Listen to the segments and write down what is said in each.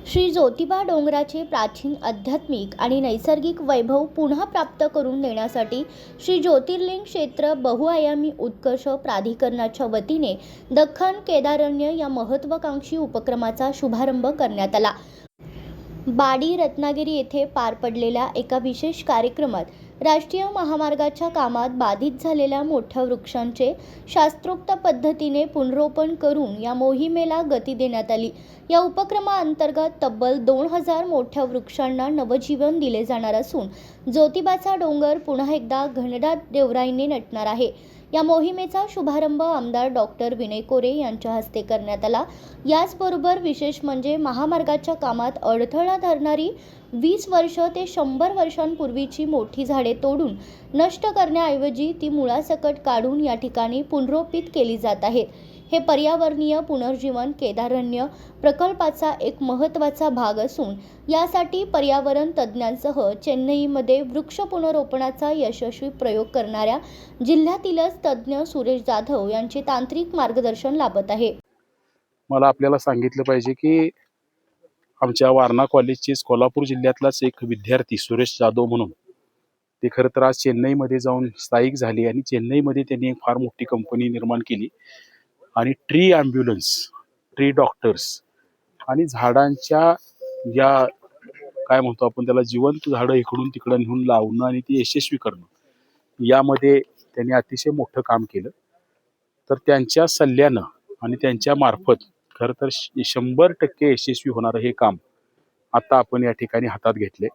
श्री ज्योतिबा डोंगराचे प्राचीन आध्यात्मिक आणि नैसर्गिक वैभव पुन्हा प्राप्त करून देण्यासाठी श्री ज्योतिर्लिंग क्षेत्र बहुआयामी उत्कर्ष प्राधिकरणाच्या वतीने दख्खन केदारण्य या महत्त्वाकांक्षी उपक्रमाचा शुभारंभ करण्यात आला। बाडी रत्नागिरी येथे पार पडलेल्या एका विशेष कार्यक्रमात राष्ट्रीय महामार्गाच्या कामात बाधित झालेल्या मोठ्या वृक्षांचे शास्त्रोक्त पद्धतीने पुनरोपण करून या मोहिमेला गती देण्यात आली। या उपक्रमाअंतर्गत तब्बल 2000 मोठ्या वृक्षांना नवजीवन दिले जाणार असून ज्योतिबाचा डोंगर पुन्हा एकदा घनदाट देवराईने नटणार आहे। या मोहिमेचा शुभारंभ आमदार डॉक्टर विनय कोरे यांच्या हस्ते करण्यात आला। याचबरोबर विशेष म्हणजे महामार्गाच्या कामात अडथळा ठरणारी 20 वर्ष ते 100 वर्षांपूर्वीची मोठी झाडे तोडून नष्ट करण्याऐवजी ती मुळासकट काढून या ठिकाणी पुनरोपित केली जात आहेत। हे पर्यावरणीय पुनर्जीवन केदारण्य प्रकल्पाचा एक महत्त्वाचा भाग असून यासाठी पर्यावरण तज्ज्ञांसह चेन्नईमध्ये वृक्ष पुनरोपणाचा यशस्वी प्रयोग करणाऱ्या जिल्ह्यातीलच तज्ज्ञ सुरेश जाधव यांचे तांत्रिक मार्गदर्शन लाभत आहे। मला आपल्याला सांगितलं पाहिजे की आमच्या वारणा कॉलेजचे कोल्हापूर जिल्ह्यातलाच एक विद्यार्थी सुरेश जाधव म्हणून ते खरं तर आज चेन्नईमध्ये जाऊन स्थायिक झाले आणि चेन्नईमध्ये त्यांनी एक फार मोठी कंपनी निर्माण केली आणि ट्री ॲम्ब्युलन्स, ट्री डॉक्टर्स आणि झाडांच्या या काय म्हणतो आपण त्याला जिवंत झाडं इकडून तिकडं नेऊन लावणं आणि ती यशस्वी करणं यामध्ये त्यांनी अतिशय मोठं काम केलं। तर त्यांच्या सल्ल्यानं आणि त्यांच्या मार्फत खरं तर 100% यशस्वी होणारं हे काम आता आपण या ठिकाणी हातात घेतले।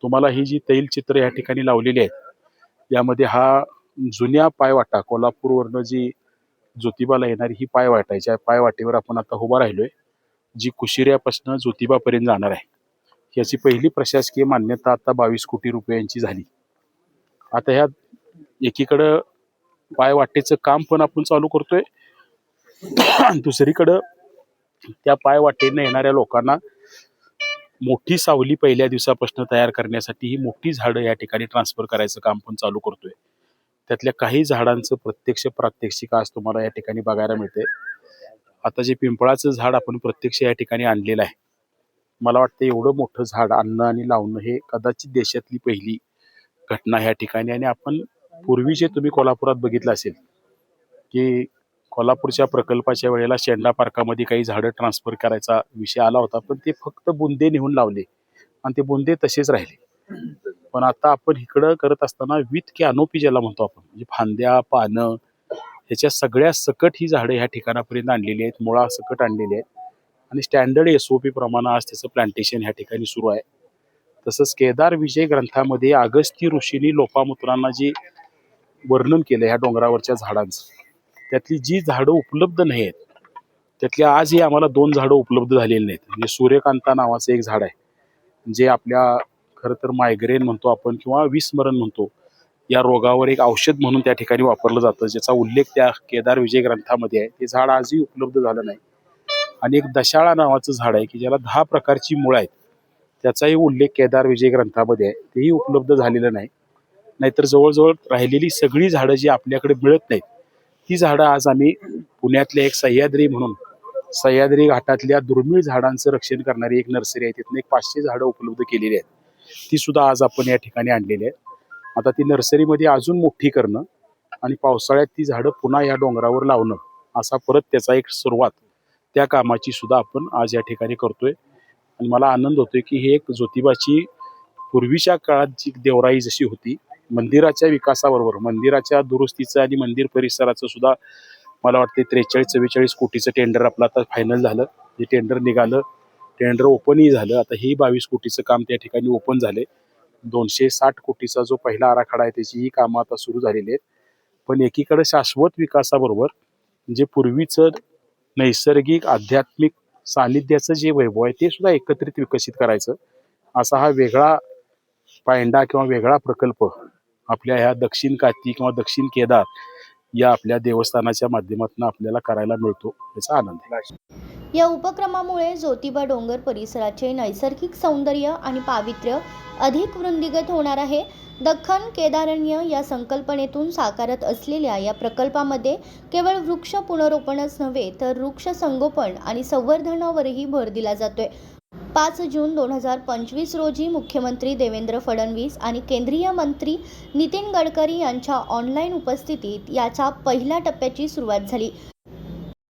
तुम्हाला ही जी तैलचित्र या ठिकाणी लावलेली आहेत यामध्ये हा जुन्या पायवाटा कोल्हापूरवरनं जी ज्योतिबाला येणारी ही पायवाटा आहे, ज्या पायवाटेवर आपण आता उभा राहिलोय, जी कुशिऱ्यापासून ज्योतिबापर्यंत जाणार आहे। याची पहिली प्रशासकीय मान्यता आता 22 कोटी रुपयांची झाली। आता ह्या एकीकडं पायवाटेचं काम पण आपण चालू करतोय, दुसरीकडं त्या पायवाटेने येणाऱ्या लोकांना मोठी सावली पहिल्या दिवसापासून तयार करण्यासाठी ही मोठी झाडं या ठिकाणी ट्रान्सफर करायचं काम पण चालू करतोय। त्यातल्या काही झाडांचं प्रत्यक्ष प्रात्यक्षिक आज तुम्हाला या ठिकाणी बघायला मिळते। आता जे पिंपळाचं झाड आपण प्रत्यक्ष या ठिकाणी आणलेलं आहे, मला वाटतं एवढं मोठं झाड आणणं आणि लावणं हे कदाचित देशातली पहिली घटना ह्या ठिकाणी। आणि आपण पूर्वीचे तुम्ही कोल्हापुरात बघितलं असेल की कोल्हापूरच्या प्रकल्पाच्या वेळेला शेंडा पार्कामध्ये काही झाडं ट्रान्सफर करायचा विषय आला होता, पण ते फक्त बुंदे नेऊन लावले आणि ते बुंदे तसेच राहिले। पण आता आपण इकडं करत असताना विथ कॅनोपी ज्याला म्हणतो आपण, म्हणजे फांद्या पानं ह्याच्या सगळ्या सकट ही झाडं ह्या ठिकाणापर्यंत आणलेली आहेत, मुळा सकट आणलेली आहेत आणि स्टँडर्ड SOP प्रमाणे आज त्याचं प्लांटेशन ह्या ठिकाणी सुरू आहे। तसंच केदार विजय ग्रंथामध्ये अगस्ती ऋषींनी लोपामुद्रांना जे वर्णन केलं ह्या डोंगरावरच्या झाडांचं, त्यातली जी झाडं उपलब्ध नाही आहेत त्यातल्या आजही आम्हाला 2 झाडं उपलब्ध झालेली नाहीत। म्हणजे सूर्यकांता नावाचं एक झाड आहे जे आपल्या खरं तर मायग्रेन म्हणतो आपण किंवा विस्मरण म्हणतो या रोगावर एक औषध म्हणून त्या ठिकाणी वापरलं जातं, ज्याचा उल्लेख त्या केदार विजय ग्रंथामध्ये आहे। ते झाड आजही उपलब्ध झालं नाही। आणि एक दशाळा नावाचं झाड आहे की ज्याला 10 प्रकारची मुळं आहेत, त्याचाही उल्लेख केदार विजय ग्रंथामध्ये आहे, तेही उपलब्ध झालेलं नाही। नाहीतर जवळजवळ राहिलेली सगळी झाडं जी आपल्याकडे मिळत नाहीत ती झाडं आज आम्ही पुण्यातल्या एक सह्याद्री म्हणून सह्याद्री घाटातल्या दुर्मिळ झाडांचं रक्षण करणारी एक नर्सरी आहे, तिथून एक 500 झाडं उपलब्ध केलेली आहेत, ती सुद्धा आज आपण या ठिकाणी आणलेली आहेत। आता ती नर्सरीमध्ये अजून मोठी करणं आणि पावसाळ्यात ती झाडं पुन्हा या डोंगरावर लावणं असा परत त्याचा एक सुरुवात त्या कामाची सुद्धा आपण आज या ठिकाणी करतोय। आणि मला आनंद होतोय की ही एक ज्योतिबाची पूर्वीच्या काळात जी देवराई जशी होती, मंदिराच्या विकासाबरोबर मंदिराच्या दुरुस्तीचं आणि मंदिर परिसराचं सुद्धा मला वाटते 43-44 कोटीचं टेंडर आपलं आता फायनल झालं। हे टेंडर निघालं, टेंडर ओपनही झालं। आता ही 22 कोटीचं काम त्या ठिकाणी ओपन झाले। 260 कोटीचा जो पहिला आराखडा आहे त्याचीही कामं आता सुरू झालेली आहेत। पण एकीकडे शाश्वत विकासाबरोबर जे पूर्वीचं नैसर्गिक आध्यात्मिक सानिध्याचं जे वैभव आहे ते सुद्धा एकत्रित विकसित करायचं असा हा वेगळा पायंडा किंवा वेगळा प्रकल्प आपल्या ह्या दक्षिण काठी किंवा दक्षिण केदार या आपल्या देवस्थानाच्या माध्यमातून आपल्याला करायला मिळतो, याचा आनंद आहे। या उपक्रमामुळे ज्योतिबा डोंगर परिसराचे नैसर्गिक सौंदर्य आणि पावित्र्य अधिक वृद्धिंगत होणार आहे। दख्खन केदारण्य या संकल्पनेतून साकारत असलेल्या या प्रकल्पामध्ये केवळ वृक्ष पुनरोपणच नव्हे तर वृक्ष संगोपन आणि संवर्धनावरही भर दिला जातोय। 5 जून 2025 रोजी मुख्यमंत्री देवेंद्र फडणवीस आणि केंद्रीय मंत्री नितीन गडकरी यांच्या ऑनलाईन उपस्थितीत याच्या पहिल्या टप्प्याची सुरुवात झाली.